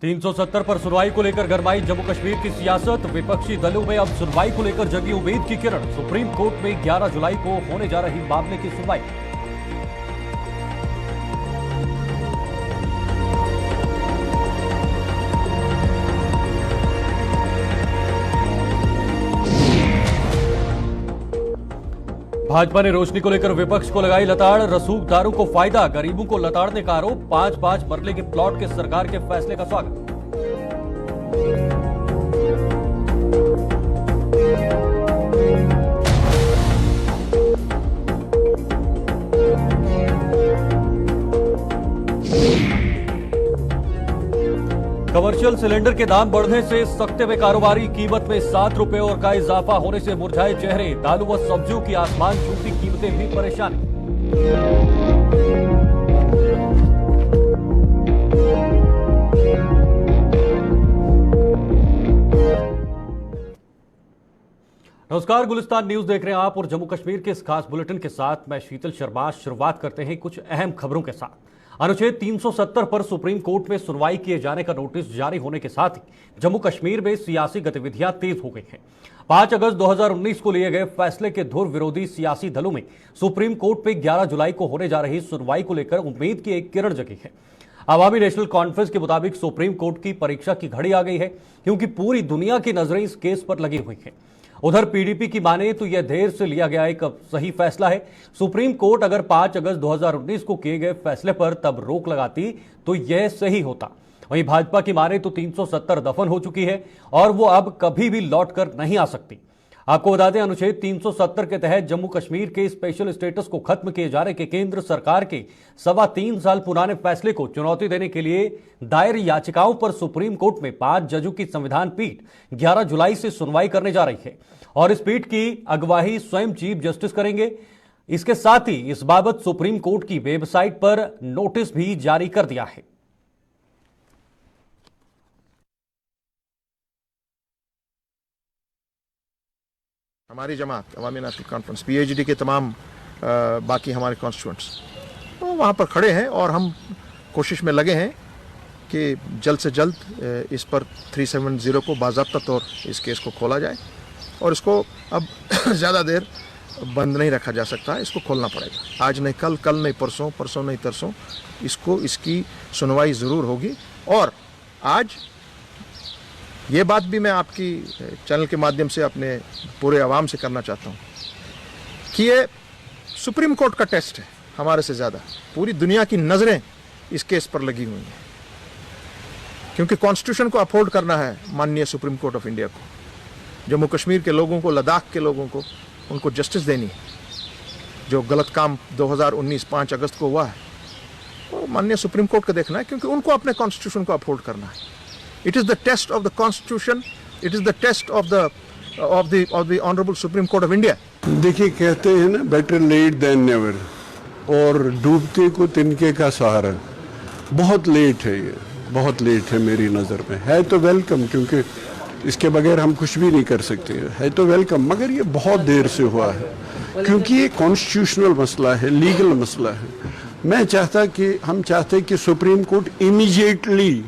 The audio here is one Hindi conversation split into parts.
370 पर सुनवाई को लेकर गरमाई जम्मू कश्मीर की सियासत। विपक्षी दलों में अब सुनवाई को लेकर जगी उम्मीद की किरण। सुप्रीम कोर्ट में 11 जुलाई को होने जा रही मामले की सुनवाई। भाजपा ने रोशनी को लेकर विपक्ष को लगाई लताड़। रसूखदारों को फायदा, गरीबों को लताड़ने का आरोप। 5-5 मरले के प्लॉट के सरकार के फैसले का स्वागत। कमर्शियल सिलेंडर के दाम बढ़ने से सख्ते में कारोबारी। कीमत में 7 रुपए और का इजाफा होने से मुरझाए चेहरे। दालों व सब्जियों की आसमान छूती कीमतें भी परेशानी। नमस्कार, गुलिस्तान न्यूज देख रहे हैं आप और जम्मू कश्मीर के इस खास बुलेटिन के साथ मैं शीतल शर्मा। शुरुआत करते हैं कुछ अहम खबरों के साथ। अनुच्छेद 370 पर सुप्रीम कोर्ट में सुनवाई किए जाने का नोटिस जारी होने के साथ ही जम्मू कश्मीर में सियासी गतिविधियां तेज हो गई हैं। 5 अगस्त 2019 को लिए गए फैसले के धुर विरोधी सियासी दलों में सुप्रीम कोर्ट में 11 जुलाई को होने जा रही सुनवाई को लेकर उम्मीद की एक किरण जगी है। अवामी नेशनल कॉन्फ्रेंस के मुताबिक सुप्रीम कोर्ट की परीक्षा की घड़ी आ गई है, क्योंकि पूरी दुनिया की नजरें इस केस पर लगी हुई हैं। उधर पीडीपी की माने तो यह देर से लिया गया एक सही फैसला है। सुप्रीम कोर्ट अगर 5 अगस्त 2019 को किए गए फैसले पर तब रोक लगाती तो यह सही होता। वहीं भाजपा की माने तो 370 दफन हो चुकी है और वो अब कभी भी लौटकर नहीं आ सकती। आपको बता दें, अनुच्छेद 370 के तहत जम्मू कश्मीर के स्पेशल स्टेटस को खत्म किए जाने के केंद्र सरकार के 3.25 साल पुराने फैसले को चुनौती देने के लिए दायर याचिकाओं पर सुप्रीम कोर्ट में 5 जजों की संविधान पीठ 11 जुलाई से सुनवाई करने जा रही है और इस पीठ की अगवाई स्वयं चीफ जस्टिस करेंगे। इसके साथ ही इस बाबत सुप्रीम कोर्ट की वेबसाइट पर नोटिस भी जारी कर दिया है। हमारी जमात अवामी नेशनल कॉन्फ्रेंस पीएचडी के तमाम बाकी हमारे कॉन्स्टिट्यूएंट्स तो वहाँ पर खड़े हैं और हम कोशिश में लगे हैं कि जल्द से जल्द इस पर 370 को बाज़ाब्ता तौर इस केस को खोला जाए और इसको अब ज़्यादा देर बंद नहीं रखा जा सकता, इसको खोलना पड़ेगा। आज नहीं कल, कल नहीं परसों, परसों नहीं तरसों इसकी सुनवाई ज़रूर होगी। और आज ये बात भी मैं आपकी चैनल के माध्यम से अपने पूरे आवाम से करना चाहता हूँ कि ये सुप्रीम कोर्ट का टेस्ट है। हमारे से ज़्यादा पूरी दुनिया की नज़रें इस केस पर लगी हुई हैं, क्योंकि कॉन्स्टिट्यूशन को अपहोल्ड करना है माननीय सुप्रीम कोर्ट ऑफ इंडिया को। जम्मू कश्मीर के लोगों को, लद्दाख के लोगों को, उनको जस्टिस देनी है। जो गलत काम 2019 5 अगस्त को हुआ है वो माननीय सुप्रीम कोर्ट को देखना है, क्योंकि उनको अपने कॉन्स्टिट्यूशन को अपहोल्ड करना है। It is the test of the Constitution. It is the test of the Honorable Supreme Court of India. देखिए, कहते हैं ना, better late than never, और डूबते को तिनके का सहारा। बहुत लेट है ये, बहुत लेट है मेरी नज़र में। है तो वेलकम, क्योंकि इसके बगैर हम कुछ भी नहीं कर सकते। है तो वेलकम, मगर ये बहुत देर से हुआ है, क्योंकि ये कॉन्स्टिट्यूशनल मसला है, लीगल मसला है। हम चाहते कि सुप्रीम कोर्ट इमीडिएटली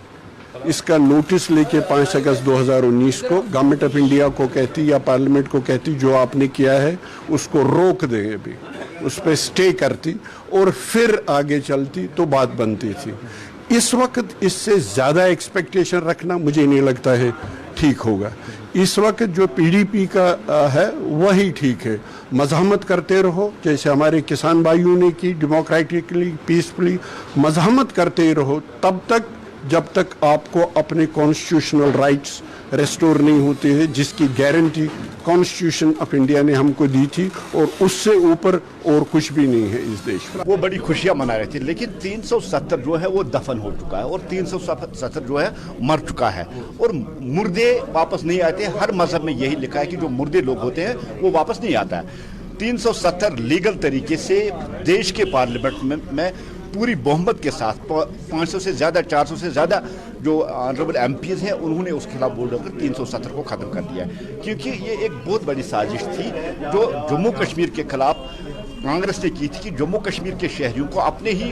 इसका नोटिस लेके 5 अगस्त 2019 को गवर्नमेंट ऑफ इंडिया को कहती या पार्लियामेंट को कहती जो आपने किया है उसको रोक दें, अभी उस पर स्टे करती और फिर आगे चलती तो बात बनती थी। इस वक्त इससे ज़्यादा एक्सपेक्टेशन रखना मुझे नहीं लगता है ठीक होगा। इस वक्त जो पीडीपी का है वही ठीक है। मज़ाहमत करते रहो, जैसे हमारे किसान भाइयों ने की, डेमोक्रेटिकली पीसफुली मज़ाहमत करते रहो तब तक जब तक आपको अपने कॉन्स्टिट्यूशनल राइट्स रेस्टोर नहीं होते हैं, जिसकी गारंटी कॉन्स्टिट्यूशन ऑफ इंडिया ने हमको दी थी, और उससे ऊपर और कुछ भी नहीं है इस देश में। वो बड़ी खुशियां मना रहे थे, लेकिन 370 जो है वो दफन हो चुका है और 370 जो है मर चुका है और मुर्दे वापस नहीं आते। हर मजहब में यही लिखा है कि जो मुर्दे लोग होते हैं वो वापस नहीं आता है। 370 लीगल तरीके से देश के पार्लियामेंट में पूरी बहुमत के साथ 500 से ज़्यादा, 400 से ज़्यादा जो ऑनरेबल एमपीज हैं उन्होंने उसके खिलाफ वोट डालकर 370 को ख़त्म कर दिया, क्योंकि ये एक बहुत बड़ी साजिश थी जो जम्मू कश्मीर के खिलाफ कांग्रेस ने की थी कि जम्मू कश्मीर के शहरियों को अपने ही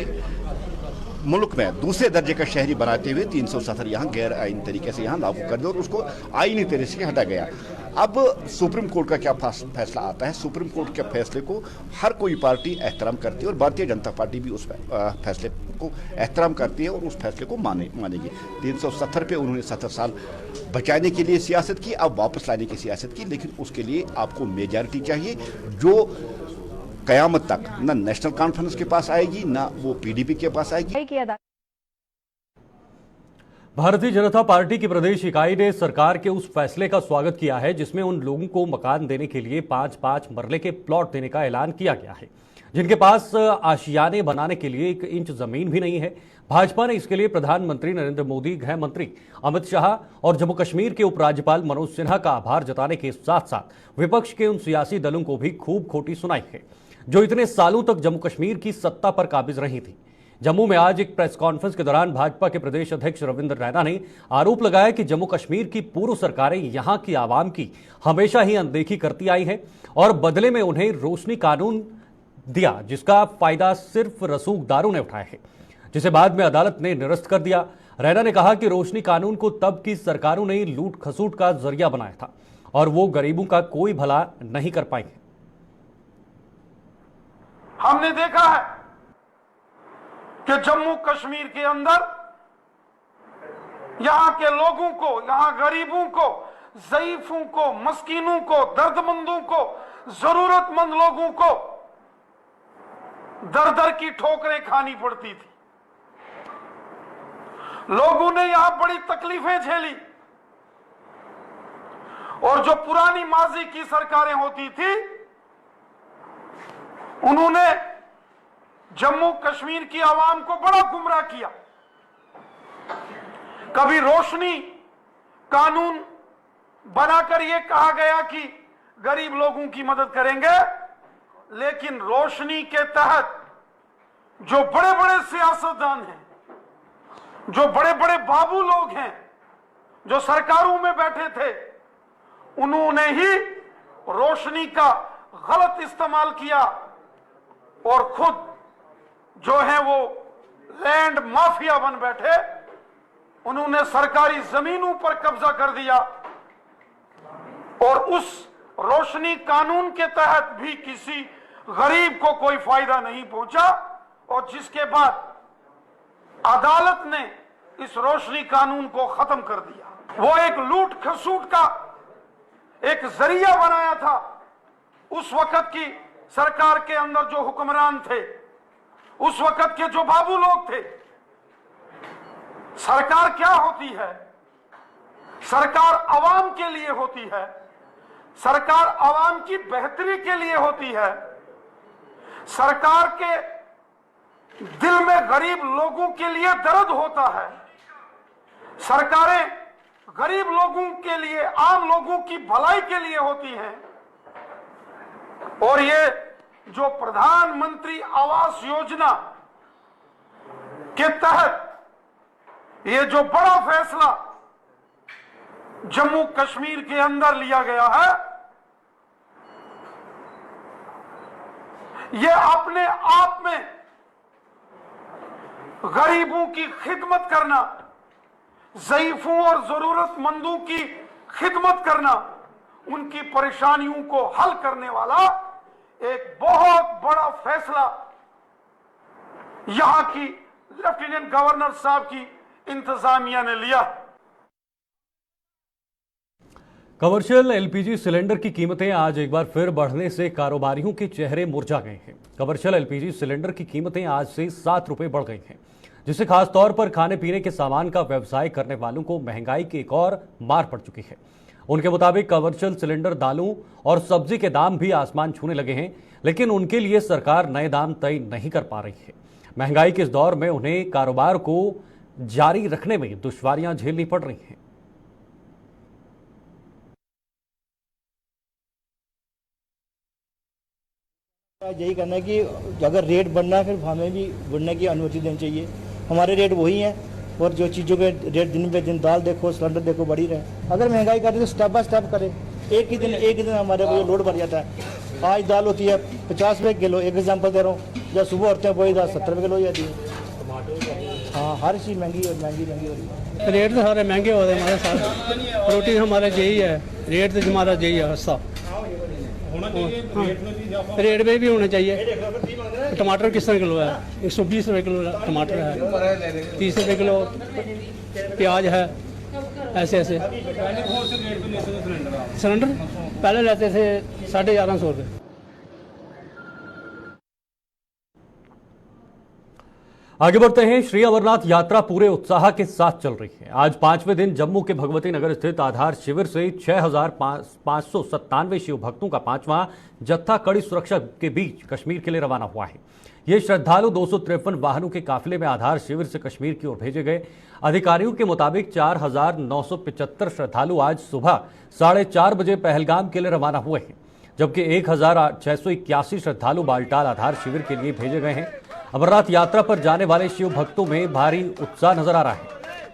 मुल्क में दूसरे दर्जे का शहरी बनाते हुए 370 यहाँ गैर आईनी तरीके से यहाँ लागू कर दिया और उसको आईनी तरीके से हटा गया। अब सुप्रीम कोर्ट का क्या फैसला आता है? सुप्रीम कोर्ट के फैसले को हर कोई पार्टी एहतराम करती है और भारतीय जनता पार्टी भी उस फैसले को एहतराम करती है और उस फैसले को मानेगी। 370 पे उन्होंने 70 साल बचाने के लिए सियासत की, अब वापस लाने की सियासत की, लेकिन उसके लिए आपको मेजॉरिटी चाहिए जो कयामत तक ना नेशनल कॉन्फ्रेंस के पास आएगी ना वो पीडीपी के पास आएगी। भारतीय जनता पार्टी की प्रदेश इकाई ने सरकार के उस फैसले का स्वागत किया है जिसमें उन लोगों को मकान देने के लिए 5-5 मरले के प्लॉट देने का ऐलान किया गया है जिनके पास आशियाने बनाने के लिए 1 इंच जमीन भी नहीं है। भाजपा ने इसके लिए प्रधानमंत्री नरेंद्र मोदी, गृह मंत्री अमित शाह और जम्मू कश्मीर के उपराज्यपाल मनोज सिन्हा का आभार जताने के साथ साथ विपक्ष के उन सियासी दलों को भी खूब खोटी सुनाई है जो इतने सालों तक जम्मू कश्मीर की सत्ता पर काबिज रही थी। जम्मू में आज एक प्रेस कॉन्फ्रेंस के दौरान भाजपा के प्रदेश अध्यक्ष रविंद्र रैना ने आरोप लगाया कि जम्मू कश्मीर की पूर्व सरकारें यहां की आवाम की हमेशा ही अनदेखी करती आई है और बदले में उन्हें रोशनी कानून दिया जिसका फायदा सिर्फ रसूखदारों ने उठाया है जिसे बाद में अदालत ने निरस्त कर दिया। रैना ने कहा कि रोशनी कानून को तब की सरकारों ने लूट खसूट का जरिया बनाया था और वो गरीबों का कोई भला नहीं कर पाएंगे। हमने देखा है कि जम्मू कश्मीर के अंदर यहां के लोगों को, यहां गरीबों को, ज़ईफों को, मस्कीनों को, दर्दमंदों को, जरूरतमंद लोगों को दर दर की ठोकरें खानी पड़ती थी। लोगों ने यहां बड़ी तकलीफें झेली और जो पुरानी माजी की सरकारें होती थी उन्होंने जम्मू कश्मीर की आवाम को बड़ा गुमराह किया। कभी रोशनी कानून बनाकर यह कहा गया कि गरीब लोगों की मदद करेंगे, लेकिन रोशनी के तहत जो बड़े बड़े सियासतदान हैं, जो बड़े बड़े बाबू लोग हैं, जो सरकारों में बैठे थे, उन्होंने ही रोशनी का गलत इस्तेमाल किया और खुद जो है वो लैंड माफिया बन बैठे। उन्होंने सरकारी जमीनों पर कब्जा कर दिया और उस रोशनी कानून के तहत भी किसी गरीब को कोई फायदा नहीं पहुंचा और जिसके बाद अदालत ने इस रोशनी कानून को खत्म कर दिया। वो एक लूट खसूट का एक जरिया बनाया था। उस वक्त की सरकार के अंदर जो हुक्मरान थे, उस वक्त के जो बाबू लोग थे, सरकार क्या होती है? सरकार आवाम के लिए होती है, सरकार आवाम की बेहतरी के लिए होती है। सरकार के दिल में गरीब लोगों के लिए दर्द होता है। सरकारें गरीब लोगों के लिए, आम लोगों की भलाई के लिए होती हैं। और ये जो प्रधानमंत्री आवास योजना के तहत ये जो बड़ा फैसला जम्मू कश्मीर के अंदर लिया गया है, ये अपने आप में गरीबों की खिदमत करना, ज़ईफों और जरूरतमंदों की खिदमत करना, उनकी परेशानियों को हल करने वाला एक बहुत बड़ा फैसला यहां की लेफ्टिनेंट गवर्नर साहब की इंतजामिया ने लिया। कमर्शियल एलपीजी सिलेंडर की कीमतें आज एक बार फिर बढ़ने से कारोबारियों के चेहरे मुरझा गए हैं। कमर्शियल एलपीजी सिलेंडर की कीमतें आज से 7 रुपए बढ़ गई हैं, जिससे खासतौर पर खाने पीने के सामान का व्यवसाय करने वालों को महंगाई की एक और मार पड़ चुकी है। उनके मुताबिक कमर्शियल सिलेंडर, दालों और सब्जी के दाम भी आसमान छूने लगे हैं, लेकिन उनके लिए सरकार नए दाम तय नहीं कर पा रही है। महंगाई के इस दौर में उन्हें कारोबार को जारी रखने में दुश्वारियां झेलनी पड़ रही हैं। यही करना है कि अगर रेट बढ़ना है फिर हमें भी बढ़ने की अनुमति देनी चाहिए। हमारे रेट वही हैं और जो चीज़ों के रेट दिन पे दिन, दाल देखो, सिलेंडर देखो, बढ़ी रहे। अगर महंगाई करें तो स्टेप बाय स्टेप करें। एक ही दिन हमारे को लोड बढ़ जाता है। आज दाल होती है 50 रुपये किलो, एक एग्जाम्पल दे रहा हूँ। जब सुबह उठते हैं वही दाल 70 रुपये किलो हो जाती है। हाँ, हर चीज़ महंगी और महंगी हो रही है। रेट तो सारे महंगे हो रहे हैं हमारे साथ। प्रोटीन हमारा यही है, रेट तो हमारा यही है हिस्सा। रेट में भी होना चाहिए। टमाटर किस तरह किलो है? 120 रुपये किलो टमाटर है, 30 रुपये किलो प्याज है, ऐसे ऐसे। सिलेंडर पहले लेते थे 1150 रुपये। आगे बढ़ते हैं। श्री अमरनाथ यात्रा पूरे उत्साह के साथ चल रही है। आज 5वें दिन जम्मू के भगवती नगर स्थित आधार शिविर से 6,597 शिव भक्तों का 5वां जत्था कड़ी सुरक्षा के बीच कश्मीर के लिए रवाना हुआ है। ये श्रद्धालु 253 वाहनों के काफिले में आधार शिविर से कश्मीर की ओर भेजे गए। अधिकारियों के मुताबिक 4,975 श्रद्धालु आज सुबह 4:30 बजे पहलगाम के लिए रवाना हुए हैं, जबकि 1,681 श्रद्धालु बालटाल आधार शिविर के लिए भेजे गए हैं। अमरनाथ यात्रा पर जाने वाले शिव भक्तों में भारी उत्साह नजर आ रहा है।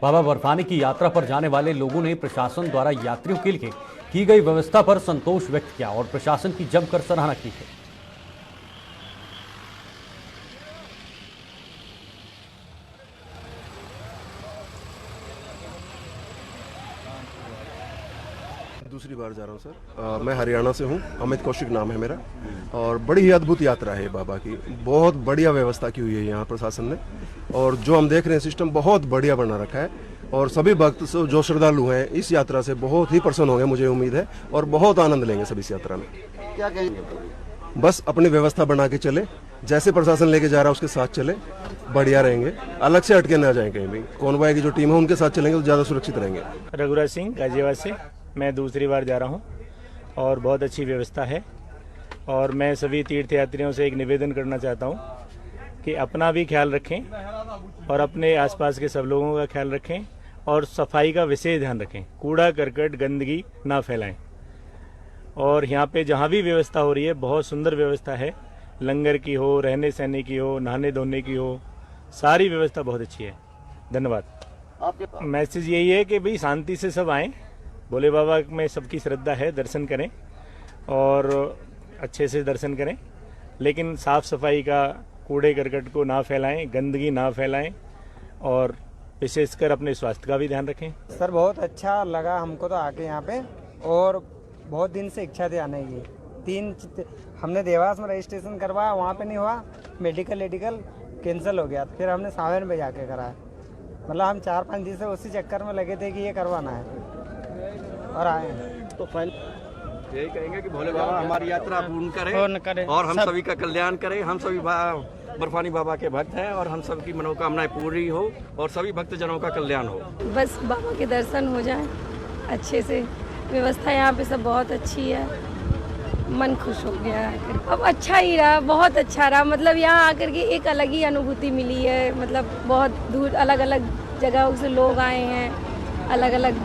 बाबा बर्फानी की यात्रा पर जाने वाले लोगों ने प्रशासन द्वारा यात्रियों के लिए की गई व्यवस्था पर संतोष व्यक्त किया और प्रशासन की जमकर सराहना की है। दूसरी बार जा रहा हूँ सर। मैं हरियाणा से हूँ, अमित कौशिक नाम है मेरा, और बड़ी ही अद्भुत यात्रा है बाबा की। बहुत बढ़िया व्यवस्था की हुई है यहाँ प्रशासन ने, और जो हम देख रहे हैं सिस्टम बहुत बढ़िया बना रखा है। और सभी भक्त जो श्रद्धालु हैं इस यात्रा से बहुत ही प्रसन्न होंगे, मुझे उम्मीद है, और बहुत आनंद लेंगे सब इस यात्रा में। क्या कहेंगे? बस अपनी व्यवस्था बना के चले, जैसे प्रशासन लेके जा रहा है उसके साथ चले, बढ़िया रहेंगे, अलग से हटके ना जाए कहीं भी। कॉन्वॉय की जो टीम है उनके साथ चलेंगे तो ज़्यादा सुरक्षित रहेंगे। रघुराज सिंह गाजियाबाद से मैं दूसरी बार जा रहा हूं और बहुत अच्छी व्यवस्था है। और मैं सभी तीर्थयात्रियों से एक निवेदन करना चाहता हूं कि अपना भी ख्याल रखें और अपने आसपास के सब लोगों का ख्याल रखें और सफाई का विशेष ध्यान रखें। कूड़ा करकट गंदगी ना फैलाएं। और यहाँ पे जहाँ भी व्यवस्था हो रही है बहुत सुंदर व्यवस्था है, लंगर की हो, रहने सहने की हो, नहाने धोने की हो, सारी व्यवस्था बहुत अच्छी है। धन्यवाद। मैसेज यही है कि भाई शांति से सब आएँ, भोले बाबा में सबकी श्रद्धा है, दर्शन करें और अच्छे से दर्शन करें, लेकिन साफ सफाई का, कूड़े करकट को ना फैलाएं, गंदगी ना फैलाएं और विशेषकर अपने स्वास्थ्य का भी ध्यान रखें। सर बहुत अच्छा लगा हमको तो आके यहाँ पे, और बहुत दिन से इच्छा थी आने की। हमने देवास में रजिस्ट्रेशन करवाया, वहाँ पे नहीं हुआ, मेडिकल कैंसिल हो गया, फिर हमने सावन पे जाके कराया। मतलब हम 4-5 दिन से उसी चक्कर में लगे थे कि ये करवाना है और आए हैं। तो यही कहेंगे कि भोले बाबा हमारी यात्रा पूर्ण करें और हम सभी का कल्याण करें। हम सभी बर्फानी बाबा के भक्त हैं और हम सबकी मनोकामनाएं पूरी हो और सभी भक्तजनों का कल्याण हो। बस बाबा के दर्शन हो जाए अच्छे से। व्यवस्था यहाँ पे सब बहुत अच्छी है, मन खुश हो गया आकर। अब अच्छा ही रहा, बहुत अच्छा रहा। मतलब यहाँ आकर के एक अलग ही अनुभूति मिली है। मतलब बहुत दूर अलग अलग जगहों से लोग आए हैं, अलग अलग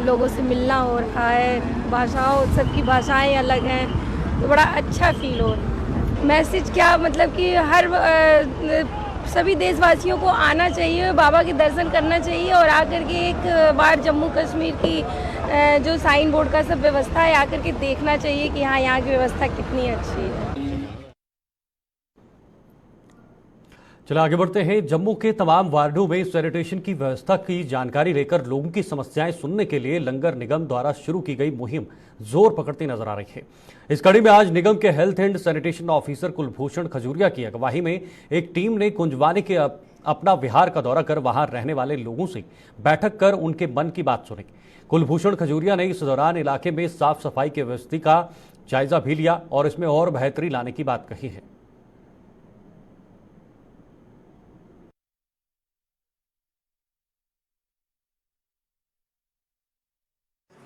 लोगों से मिलना हो रहा है, भाषाओं, सबकी भाषाएं अलग हैं, तो बड़ा अच्छा फील हो रहा है। मैसेज क्या, मतलब कि हर सभी देशवासियों को आना चाहिए, बाबा के दर्शन करना चाहिए और आकर के एक बार जम्मू कश्मीर की जो साइन बोर्ड का सब व्यवस्था है आकर के देखना चाहिए कि हाँ यहाँ की व्यवस्था कितनी अच्छी है। चलिए आगे बढ़ते हैं। जम्मू के तमाम वार्डों में सैनिटेशन की व्यवस्था की जानकारी लेकर लोगों की समस्याएं सुनने के लिए लंगर निगम द्वारा शुरू की गई मुहिम जोर पकड़ती नजर आ रही है। इस कड़ी में आज निगम के health and sanitation officer Kulbhushan Khajuria की अगवाई में एक टीम ने कुंजवानी के अपना विहार का दौरा कर वहां रहने वाले लोगों से बैठक कर उनके मन की बात सुनी। कुलभूषण खजूरिया ने इस दौरान इलाके में साफ सफाई की व्यवस्था का जायजा भी लिया और इसमें और बेहतरी लाने की बात कही है।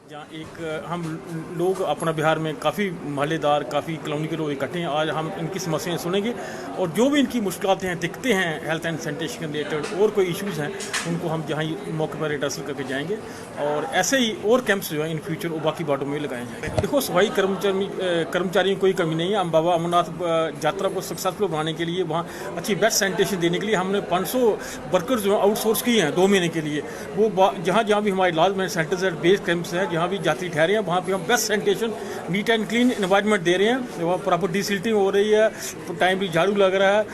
जहाँ एक हम लोग अपना बिहार में काफ़ी महल्लेदार, काफ़ी कॉलोनी के लोग इकट्ठे हैं। आज हम इनकी समस्याएं सुनेंगे और जो भी इनकी मुश्किलातें हैं, दिक्कतें हैं हेल्थ एंड सैनिटेशन रिलेटेड और कोई इश्यूज़ हैं, उनको हम जहाँ मौके पर रिहर्सल करके जाएंगे और ऐसे ही और कैंप्स जो है इन फ्यूचर वो बाकी बाटों में लगाए जाएंगे। देखो, सफाई कर्मचारियों की कोई कमी नहीं है। हम बाबा अमरनाथ यात्रा को सक्सेसफुल बनाने के लिए, वहाँ अच्छी बेस्ट सैनिटेशन देने के लिए हमने 500 वर्कर्स जो आउटसोर्स किए हैं 2 महीने के लिए। वो जहाँ जहाँ भी हमारे लाल में सैनिटाइजर बेस कैंप्स हैं, जहाँ जहाँ भी यात्री ठहरे हैं वहाँ पे हम best sanitation, neat and clean environment दे रहे हैं। वहाँ प्रॉपर डिसिल्टिंग हो रही है, टाइमली झाड़ू लग रहा है,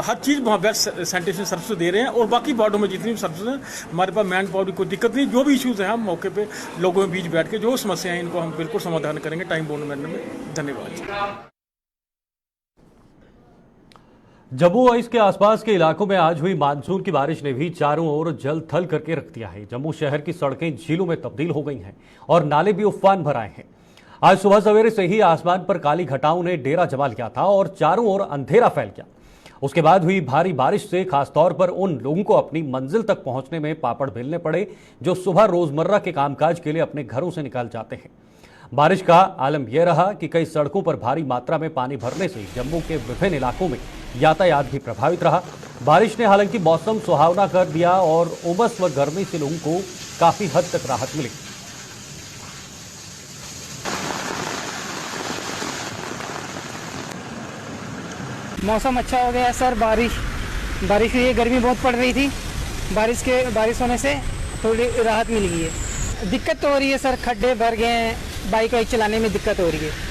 हर चीज़ वहाँ बेस्ट सैनिटेशन सर्विस दे रहे हैं। और बाकी वार्डों में जितनी भी सर्विस हैं हमारे पास मैन पावर की कोई दिक्कत नहीं। जो भी इश्यूज़ हैं हम मौके पर लोगों के बीच बैठ के जो समस्या हैं इनको हम बिल्कुल समाधान करेंगे टाइम बाउंड मैनर में। धन्यवाद। जम्मू और इसके आसपास के इलाकों में आज हुई मानसून की बारिश ने भी चारों ओर जल थल करके रख दिया है। जम्मू शहर की सड़कें झीलों में तब्दील हो गई हैं और नाले भी उफान भर आए हैं। आज सुबह सवेरे से ही आसमान पर काली घटाओं ने डेरा जमा लिया था और चारों ओर अंधेरा फैल गया। उसके बाद हुई भारी बारिश से खासतौर पर उन लोगों को अपनी मंजिल तक पहुंचने में पापड़ बेलने पड़े जो सुबह रोजमर्रा के कामकाज के लिए अपने घरों से निकल जाते हैं। बारिश का आलम यह रहा कि कई सड़कों पर भारी मात्रा में पानी भरने से जम्मू के विभिन्न इलाकों में यातायात भी प्रभावित रहा। बारिश ने हालांकि मौसम सुहावना कर दिया और उमस व गर्मी से लोगों को काफी हद तक राहत मिली। मौसम अच्छा हो गया सर। बारिश हुई है, गर्मी बहुत पड़ रही थी। बारिश होने से थोड़ी राहत मिल गई है। दिक्कत तो हो रही है सर, खड्डे भर गए हैं, बाइक वाइक चलाने में दिक्कत हो रही है।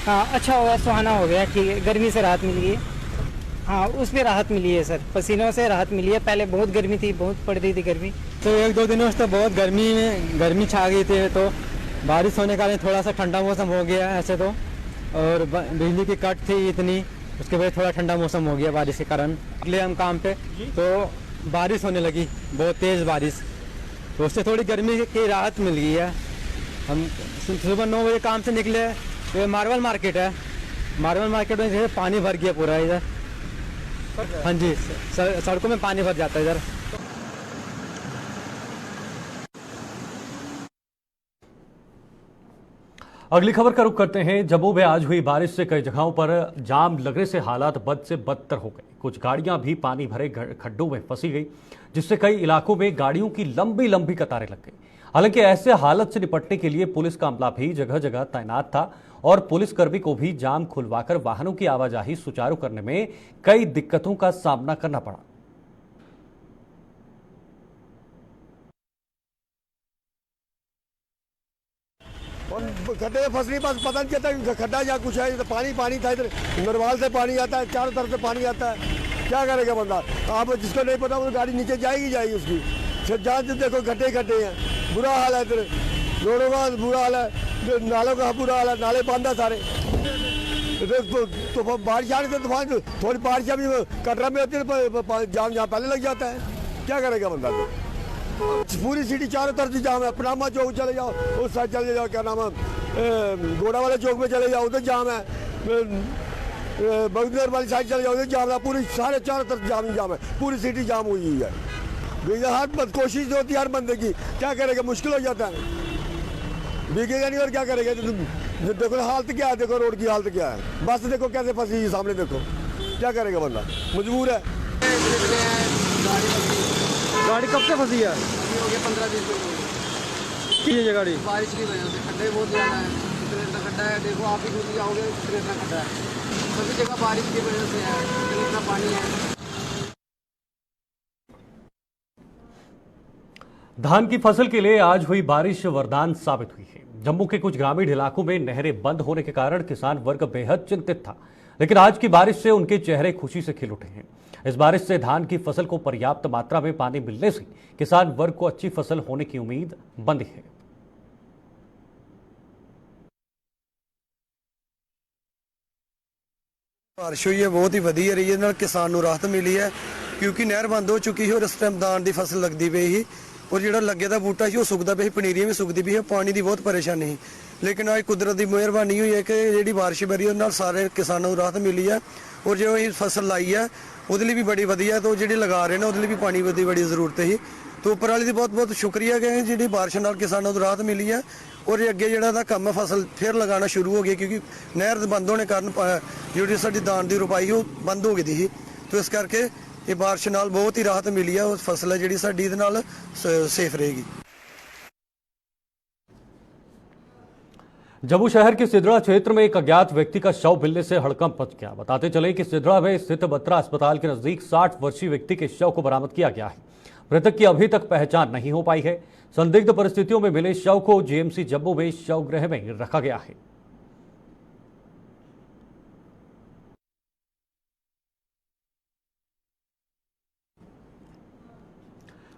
हाँ अच्छा हो गया, सुहाना हो गया, ठीक है। गर्मी से राहत मिल गई है। हाँ उस पर राहत मिली है सर, पसीनों से राहत मिली है। पहले बहुत गर्मी थी, बहुत पड़ रही थी गर्मी। तो एक दो दिनों से तो बहुत गर्मी छा गई थी, तो बारिश होने के कारण थोड़ा सा ठंडा मौसम हो गया ऐसे तो। और बिजली की कट थी इतनी, उसके बाद थोड़ा ठंडा मौसम हो गया बारिश के कारण। निकले हम काम पे तो बारिश होने लगी, बहुत तेज़ बारिश, तो उससे थोड़ी गर्मी की राहत मिल गई है। हम सुबह 9 बजे काम से निकले तो मार्बल मार्केट है, मार्बल मार्केट में जो पानी भर गया पूरा इधर। हाँ जी, सड़कों में पानी भर जाता है इधर। अगली खबर का रुख करते हैं। जम्मू में आज हुई बारिश से कई जगहों पर जाम लगने से हालात बद से बदतर हो गए। कुछ गाड़ियां भी पानी भरे खड्डों में फंसी गई, जिससे कई इलाकों में गाड़ियों की लंबी लंबी कतारें लग गई। हालांकि ऐसे हालत से निपटने के लिए पुलिस का अमला भी जगह जगह तैनात था और पुलिसकर्मी को भी जाम खुलवाकर वाहनों की आवाजाही सुचारू करने में कई दिक्कतों का सामना करना पड़ा। खड्डे में फंसनी बस पता नहीं चलता खड्डा या कुछ है। तो पानी था इधर, नरवाल से पानी आता है, चारों तरफ से पानी आता है। क्या करेगा बंदा? आप जिसको नहीं पता वो गाड़ी नीचे जाएगी उसकी। जहाँ से देखो खड्डे हैं, बुरा हाल है इधर, रोडों का बुरा हाल है, नालों का बुरा हाल है, नाले बंद है सारे। तो बारिश आने से तूफान थोड़ी बारिश अभी कटरा में होती है, जाम यहाँ पहले लग जाता है। क्या करेगा बंदा? तो पूरी सिटी चारों तरफ से जाम है। पनामा चौक चले जाओ, उस साइड चले जाओ, क्या नाम है, गोड़ा वाले चौक में चले जाओ, उधर जाम है। बगदर वाली साइड चले जाओ, उधर जाम है। पूरी सारे चारों तरफ जाम है, पूरी सिटी जाम हुई है। हर कोशिश होती है हर बंदे की, क्या करेगा? मुश्किल हो जाता है, भीगेगा नहीं और क्या करेगा? देखो हालत क्या है, देखो रोड की हालत क्या है। बस देखो कैसे फंसी है सामने, देखो क्या करेगा बंदा, मजबूर है। गाड़ी कब से फंसी है? हो गया 15 दिन की है गाड़ी? बारिश की वजह से खड्डे बहुत ज़्यादा है। इतना खड्डा है, देखो आप ही घुस जाओगे, इतना खड्डा है। सभी जगह बारिश की वजह से है, इतना पानी है। धान की फसल के लिए आज हुई बारिश वरदान साबित हुई है। जम्मू के कुछ ग्रामीण इलाकों में नहरें बंद होने के कारण किसान वर्ग बेहद चिंतित था, लेकिन आज की बारिश से उनके चेहरे खुशी से खिल उठे हैं। इस बारिश से धान की फसल को पर्याप्त मात्रा में पानी मिलने से किसान वर्ग को अच्छी फसल होने की उम्मीद बंधी है। बारिश हुई है, बहुत ही वधिया रही है, किसान को राहत मिली है क्योंकि नहर बंद हो चुकी है और इस टाइम धान की फसल लगती पई ही और जो लगे का बूटा से सुकता पे, पनीरियां भी सुकती पई है, पानी की बहुत परेशानी है। लेकिन आज कुदरत की मेहरबानी हुई है कि जी बारिश बरी है, सारे किसानों को राहत मिली है और जो फसल लाई है वो भी बड़ी वधिया। तो जी लगा रहे हैं वो भी पानी की बड़ी जरूरत है। तो उपर वाली बहुत बहुत शुक्रिया कि जी बारिश नाल किसानों को राहत मिली है और अगे जो काम है फसल फिर लगाना शुरू हो गया क्योंकि नहर बंद होने कारण जी साडी धान की रुपाई वो बंद हो गई थी। तो इस करके ये बारिश नाल बहुत ही राहत मिली है और फसल है जी साडी इहदे नाल सेफ रहेगी। जम्मू शहर के सिदड़ा क्षेत्र में एक अज्ञात व्यक्ति का शव मिलने से हड़कंप मच गया। बताते चले कि सिदड़ा में स्थित बत्रा अस्पताल के नजदीक 60 वर्षीय व्यक्ति के शव को बरामद किया गया है। मृतक की अभी तक पहचान नहीं हो पाई है। संदिग्ध परिस्थितियों में मिले शव को जेएमसी जम्मू में शवगृह में रखा गया है।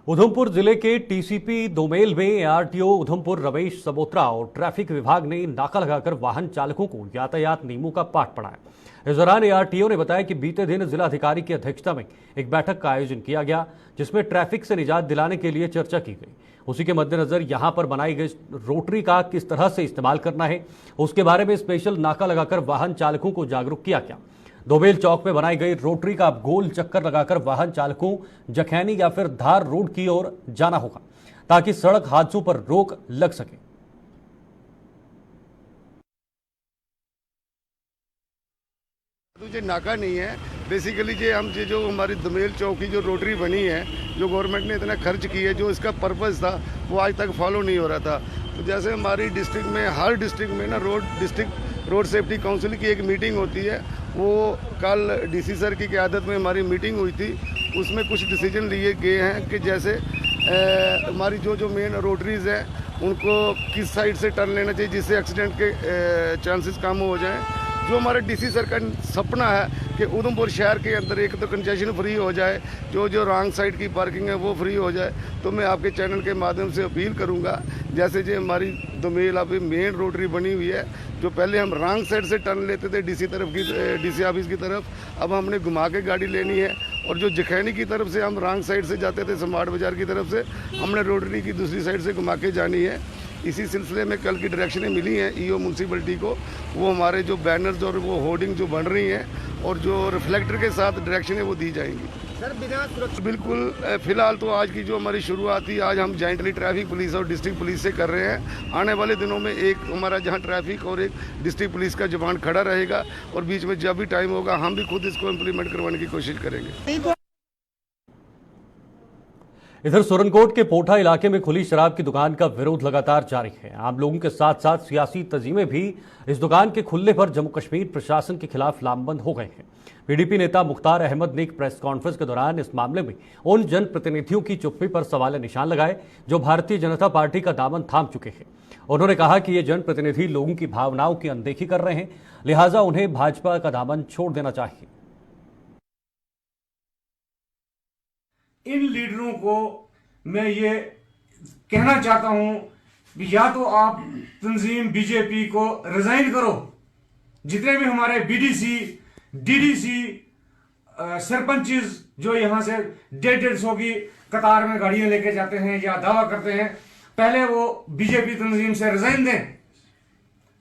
उधमपुर जिले के टीसीपी दोमेल में आरटीओ उधमपुर रमेश सबोत्रा और ट्रैफिक विभाग ने नाका लगाकर वाहन चालकों को यातायात नियमों का पाठ पढ़ाया। इस दौरान आरटीओ ने बताया कि बीते दिन जिलाधिकारी की अध्यक्षता में एक बैठक का आयोजन किया गया, जिसमें ट्रैफिक से निजात दिलाने के लिए चर्चा की गई। उसी के मद्देनजर यहां पर बनाई गई रोटरी का किस तरह से इस्तेमाल करना है, उसके बारे में स्पेशल नाका लगाकर वाहन चालकों को जागरूक किया गया। दोबेल चौक में बनाई गई रोटरी का गोल चक्कर लगाकर वाहन चालकों जखैनी या फिर धार रोड की ओर जाना होगा, ताकि सड़क हादसों पर रोक लग सके। जो नाका नहीं है, बेसिकली जो हमारी दोमेल चौक की जो रोटरी बनी है, जो गवर्नमेंट ने इतना खर्च की है, जो इसका पर्पस था वो आज तक फॉलो नहीं हो रहा था। तो जैसे हमारी डिस्ट्रिक्ट में, हर डिस्ट्रिक्ट में ना डिस्ट्रिक्ट रोड सेफ्टी काउंसिल की एक मीटिंग होती है। वो कल डीसी सर की क़यादत में हमारी मीटिंग हुई थी। उसमें कुछ डिसीजन लिए गए हैं कि जैसे हमारी जो मेन रोटरीज़ हैं उनको किस साइड से टर्न लेना चाहिए जिससे एक्सीडेंट के चांसेस कम हो जाएं। जो हमारे डीसी सर का सपना है कि उधमपुर शहर के अंदर एक तो कंजेशन फ्री हो जाए, जो रॉन्ग साइड की पार्किंग है वो फ्री हो जाए। तो मैं आपके चैनल के माध्यम से अपील करूंगा, जैसे जो हमारी दोमेल अभी मेन रोटरी बनी हुई है, जो पहले हम रॉन्ग साइड से टर्न लेते थे डीसी ऑफिस की तरफ, अब हमने घुमा के गाड़ी लेनी है। और जो जखैनी की तरफ से हम रॉन्ग साइड से जाते थे स्मार्ट बाजार की तरफ से, हमने रोटरी की दूसरी साइड से घुमा के जानी है। इसी सिलसिले में कल की डायरेक्शनें मिली हैं ईओ म्यूनसिपलिटी को। वो हमारे जो बैनर्स और वो होर्डिंग जो बन रही हैं और जो रिफ्लेक्टर के साथ डायरेक्शनें वो दी जाएंगी। सर बिना सुरक्षा बिल्कुल, फिलहाल तो आज की जो हमारी शुरुआत थी, आज हम जॉइंटली ट्रैफिक पुलिस और डिस्ट्रिक्ट पुलिस से कर रहे हैं। आने वाले दिनों में एक हमारा जहां ट्रैफिक और एक डिस्ट्रिक्ट पुलिस का जवान खड़ा रहेगा और बीच में जब भी टाइम होगा हम भी खुद इसको इम्प्लीमेंट करवाने की कोशिश करेंगे। इधर सुरनकोट के पोठा इलाके में खुली शराब की दुकान का विरोध लगातार जारी है। आम लोगों के साथ साथ सियासी तंजीमें भी इस दुकान के खुलने पर जम्मू कश्मीर प्रशासन के खिलाफ लामबंद हो गए हैं। पीडीपी नेता मुख्तार अहमद ने एक प्रेस कॉन्फ्रेंस के दौरान इस मामले में उन जनप्रतिनिधियों की चुप्पी पर सवाल निशान लगाए जो भारतीय जनता पार्टी का दामन थाम चुके हैं। उन्होंने कहा कि ये जनप्रतिनिधि लोगों की भावनाओं की अनदेखी कर रहे हैं, लिहाजा उन्हें भाजपा का दामन छोड़ देना चाहिए। इन लीडरों को मैं ये कहना चाहता हूं कि या तो आप तंजीम बीजेपी को रिजाइन करो, जितने भी हमारे बीडीसी डीडीसी सरपंचेस जो यहां से 150 की कतार में गाड़ियां लेके जाते हैं या दावा करते हैं, पहले वो बीजेपी तंजीम से रिजाइन दें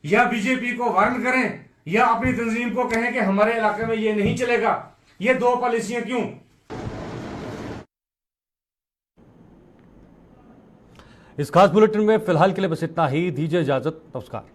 या बीजेपी को वार्न करें या अपनी तंजीम को कहें कि हमारे इलाके में ये नहीं चलेगा। ये दो पॉलिसियां क्यों? इस खास बुलेटिन में फिलहाल के लिए बस इतना ही। दीजिए इजाजत, नमस्कार।